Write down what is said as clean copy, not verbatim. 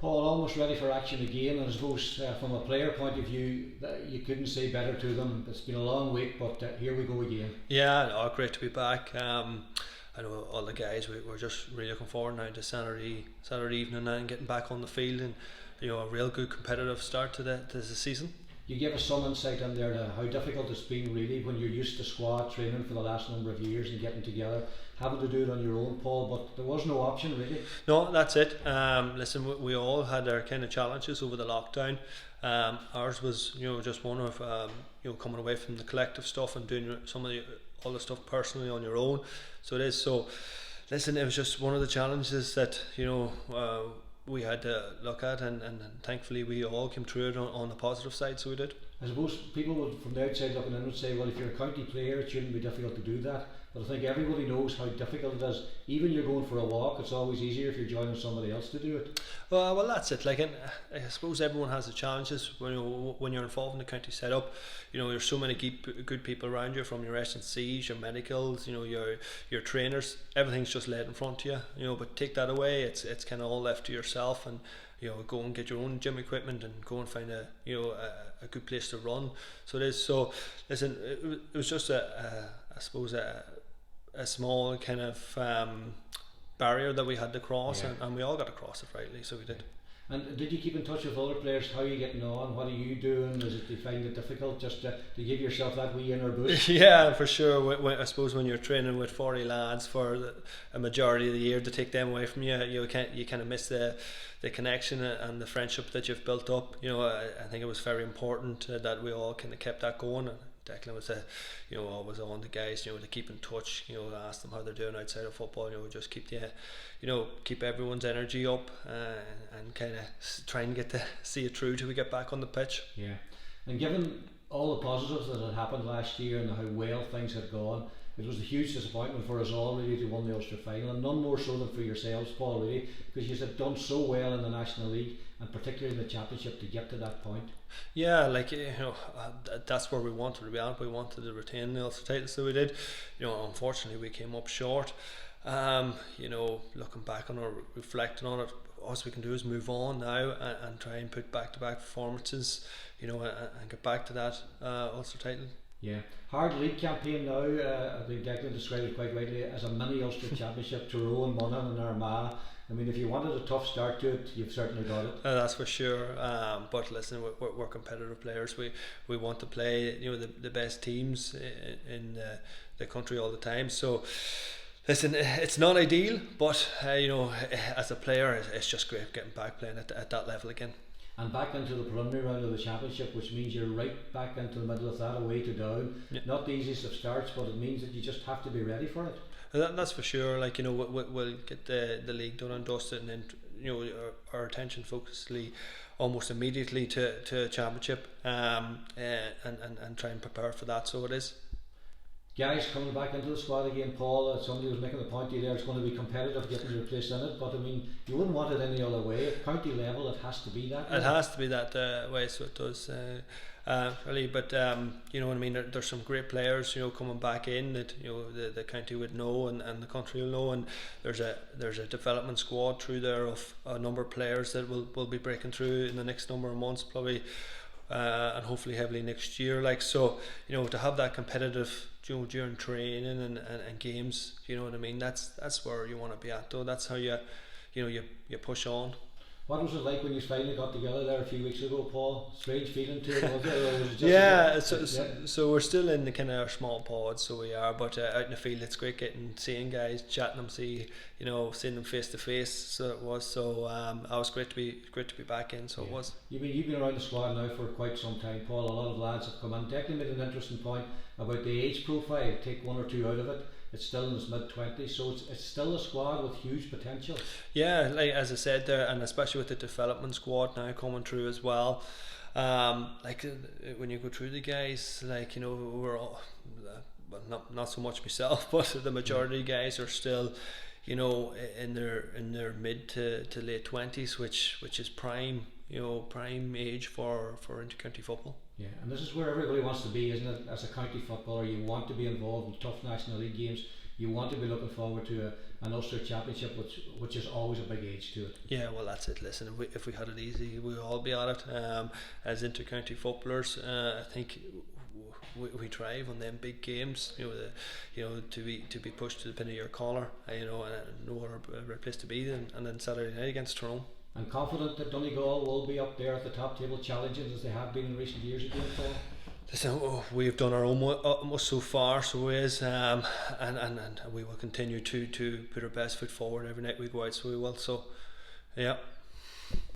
Paul, almost ready for action again, and I suppose from a player point of view, that you couldn't say better to them. It's been a long week, but here we go again. Yeah, no, great to be back. I know all the guys, we're just really looking forward now to Saturday evening now and getting back on the field, and a real good competitive start to the season. You gave us some insight in there to how difficult it's been really when you're used to squad training for the last number of years and getting together, having to do it on your own, Paul, but there was no option really. No, that's it. Listen, we all had our kind of challenges over the lockdown. Ours was, just one of coming away from the collective stuff and doing some of all the stuff personally on your own. So it is. So, listen, it was just one of the challenges that we had to look at, and thankfully we all came through it on the positive side. So we did. I suppose people would, from the outside looking in, would say, well, if you're a county player, it shouldn't be difficult to do that. But I think everybody knows how difficult it is. Even you're going for a walk, it's always easier if you're joining somebody else to do it. Well, that's it. Like, I suppose everyone has the challenges when you're involved in the county setup. There's so many good people around you, from your S&Cs, your medicals, your trainers. Everything's just laid in front of you. But take that away, it's kind of all left to yourself, and go and get your own gym equipment and go and find a good place to run. So it is. So listen, it was just I suppose a small kind of barrier that we had to cross, and we all got to cross it rightly, so we did. And did you keep in touch with other players? How are you getting on? What are you doing? Do you find it difficult just to give yourself that wee inner boost? Yeah, for sure. I suppose when you're training with 40 lads for a majority of the year, to take them away from you, you kind of miss the connection and the friendship that you've built up. I think it was very important that we all kind of kept that going. Declan was always on the guys, to keep in touch, ask them how they're doing outside of football, just keep keep everyone's energy up, and kind of try and get to see it through till we get back on the pitch. Yeah, and given all the positives that had happened last year and how well things had gone, it was a huge disappointment for us all really to win the Ulster final, and none more so than for yourselves, Paul, really, because you had done so well in the National League and particularly in the Championship to get to that point. Yeah, that's where we wanted to be at. We wanted to retain the Ulster title, so we did. Unfortunately we came up short. Looking back on it, reflecting on it, all we can do is move on now and try and put back-to-back performances, and get back to that Ulster title. Yeah, hard league campaign now. I think Declan described it quite rightly as a mini Ulster Championship. Tyrone and Monaghan and Armagh. I mean, if you wanted a tough start to it, you've certainly got it. That's for sure. But listen, we're competitive players. We want to play, the best teams in the country all the time. So, listen, it's not ideal, but as a player, it's just great getting back playing at that level again. And back into the preliminary round of the Championship, which means you're right back into the middle of that, away to Down. Yeah. Not the easiest of starts, but it means that you just have to be ready for it. That's for sure. We'll get the league done and dusted, and then our attention focusedly almost immediately to a Championship, and try and prepare for that. So it is. Guys coming back into the squad again, Paul, somebody was making the point to you there, it's going to be competitive getting your place in it, but I mean, you wouldn't want it any other way. At county level, it has to be that way. It has to be that way, so it does. Really, but what I mean, there's some great players coming back in that the county would know and the country will know, and there's a development squad through there of a number of players that will be breaking through in the next number of months probably, and hopefully heavily next year. To have that competitive during training and games, what I mean, that's where you want to be at though. That's how you push on. What was it like when you finally got together there a few weeks ago, Paul? Strange feeling to it, was it? Or was it just so we're still in the kind of small pods, so we are, but out in the field it's great seeing guys, chatting them, seeing them face to face. So it was. So I was great to be back in. So it was. You've been around the squad now for quite some time, Paul. A lot of lads have come in. Declan made an interesting point about the age profile. Take one or two out of it. It's still in its mid-20s, so it's still a squad with huge potential. Yeah, like as I said there, and especially with the development squad now coming through as well. When you go through the guys, we're all, not so much myself, but the majority of guys are still, in their mid to late 20s, which is prime age for inter-county football. Yeah, and this is where everybody wants to be, isn't it? As a county footballer, you want to be involved in tough National League games. you want to be looking forward to an Ulster Championship, which is always a big age to it. Yeah, well, that's it. Listen, if we had it easy, we'd all be at it. As inter-county footballers, I think we thrive on them big games. To be pushed to the pin of your collar. And no other place to be than Saturday night against Tyrone. I'm confident that Donegal will be up there at the top table challenging as they have been in recent years again, Paul. Listen, we've done our own utmost so far, so is, and we will continue to put our best foot forward every night we go out. So we will. So, yeah.